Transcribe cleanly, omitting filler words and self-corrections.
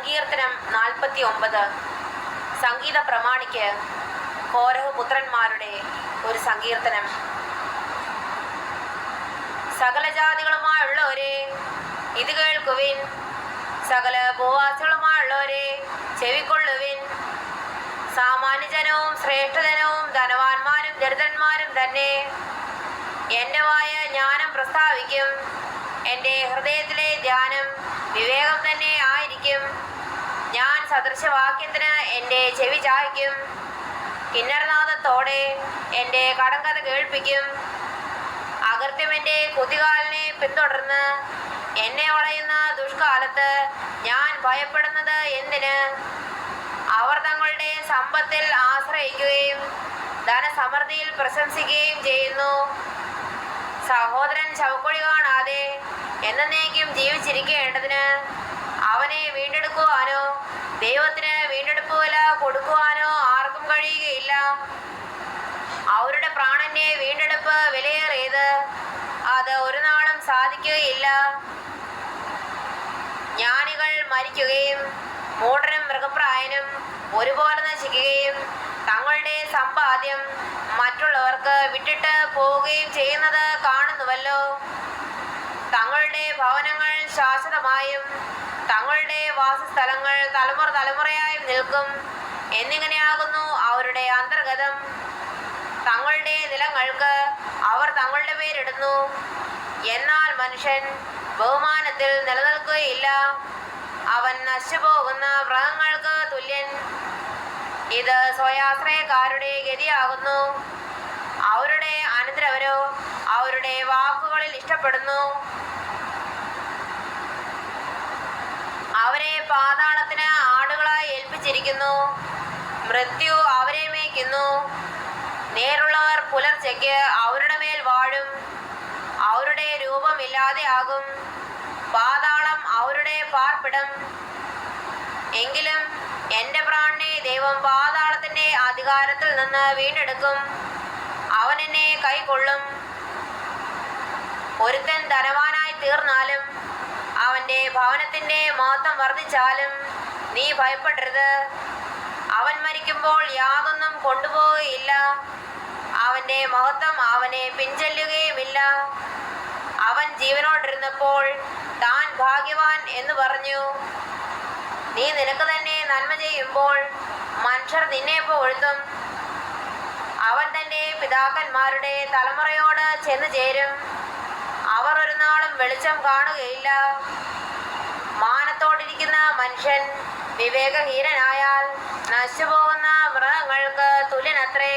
സങ്കീർത്തനം 49. സംഗീത പ്രമാണിക്ക് കോരഹ് പുത്രന്മാരുടെ ഒരു സങ്കീർത്തനം. സകല ജാതികളുമായുള്ളവരെ ഇത് കേൾക്കുവിൻ, സകല ഭൂവാസികളുമായുള്ളവരെ ചെവിക്കൊള്ളുവിൻ. സാമാന്യജനവും ശ്രേഷ്ഠജനവും ധനവാന്മാരും ദരിദ്രന്മാരും തന്നെ എൻ്റെ വായ ജ്ഞാനം പ്രസ്താവിക്കും. എൻ്റെ ഹൃദയത്തിലെ ധ്യാനം വിവേകം തന്നെ ആയിരിക്കും. ഞാൻ സദൃശവാക്യത്തിന് എൻ്റെ ചെവി ചായ്ക്കും. കിന്നരനാദത്തോടെ എൻ്റെ കടങ്കഥ കേൾപ്പിക്കും. അകൃത്യം എൻ്റെ കുതികാലിനെ പിന്തുടർന്ന് എന്നെ വളയുന്ന ദുഷ്കാലത്ത് ഞാൻ ഭയപ്പെടുന്നത് എന്തിന്? അവർ തങ്ങളുടെ സമ്പത്തിൽ ആശ്രയിക്കുകയും ധനസമൃദ്ധിയിൽ പ്രശംസിക്കുകയും ചെയ്യുന്നു. സഹോദരൻ ശവക്കുഴി കാണാതെ എന്നേക്കും ജീവിച്ചിരിക്കേണ്ടതിന് അവനെ വീണ്ടെടുക്കുവാനോ ദൈവത്തിന് വീണ്ടെടുപ്പ് വില കൊടുക്കുവാനോ ആർക്കും കഴിയുകയില്ല. അവരുടെ പ്രാണന്റെ വീണ്ടെടുപ്പ് വിലയേറിയത്, അത് ഒരു നാളും സാധിക്കുകയില്ല. ജ്ഞാനികൾ മരിക്കുകയും മൂഢനും മൃഗപ്രായനും ഒരുപോലെ നശിക്കുകയും തങ്ങളുടെ സമ്പാദ്യം മറ്റുള്ളവർക്ക് വിട്ടിട്ട് പോവുകയും ചെയ്യുന്നത് കാണുന്നുവല്ലോ. തങ്ങളുടെ ഭവനങ്ങൾ ശാശ്വതമായും തങ്ങളുടെ വാസസ്ഥലങ്ങൾ തലമുറ തലമുറയായും നിൽക്കും എന്നിങ്ങനെയാകുന്നു അവരുടെ അന്തർഗതം. തങ്ങളുടെ നിലങ്ങൾക്ക് അവർ തങ്ങളുടെ പേരിടുന്നു, എന്നാൽ മനുഷ്യൻ ബഹുമാനത്തിൽ നിലനിൽക്കുകയില്ല. അവൻ നശിച്ചുപോകുന്ന മൃഗങ്ങൾക്ക് തുല്യൻ. ഇത് സ്വയാശ്രയക്കാരുടെ ഗതിയാകുന്നു. അവരുടെ അനന്തരവരോ അവരുടെ വാക്കുകളിൽ ഇഷ്ടപ്പെടുന്നു. അവരെ പാതാളത്തിന് ആടുകളായി ഏൽപ്പിച്ചിരിക്കുന്നു. മൃത്യു അവരെ മേയ്ക്കുന്നു. നേരുള്ളവർ പുലർച്ചയ്ക്ക് അവരുടെ മേൽ വാഴും. അവരുടെ രൂപമില്ലാതെയാകും. പാതാളം അവരുടെ പാർപ്പിടം. എങ്കിലും എൻ്റെ പ്രാണനെ ദൈവം പാതാളത്തിൻ്റെ അധികാരത്തിൽ നിന്ന് വീണ്ടെടുക്കും. അവൻ എന്നെ കൈക്കൊള്ളും. ഒരുത്തൻ ധനവാനായി തീർന്നാലും അവൻ്റെ ഭവനത്തിൻ്റെ മഹത്വം വർദ്ധിച്ചാലും നീ ഭയപ്പെടരുത്. അവൻ മരിക്കുമ്പോൾ യാതൊന്നും കൊണ്ടുപോവുകയില്ല. അവൻ്റെ മഹത്വം അവനെ പിൻചെല്ലുകയുമില്ല. അവൻ ജീവനോടിരുന്നപ്പോൾ താൻ ഭാഗ്യവാൻ എന്ന് പറഞ്ഞു. നീ നിനക്ക് തന്നെ നന്മ ചെയ്യുമ്പോൾ മനുഷ്യർ നിന്നെ പുകഴ്ത്തും. അവൻ തൻ്റെ പിതാക്കന്മാരുടെ തലമുറയോട് ചെന്ന് ചേരും. അവർ ഒരു നാളും വെളിച്ചം കാണുകയില്ല. മാനത്തോടിരിക്കുന്ന മനുഷ്യൻ വിവേകഹീനനായാൽ നശിച്ചുപോകുന്ന മൃഗങ്ങൾക്ക് തുല്യനത്രേ.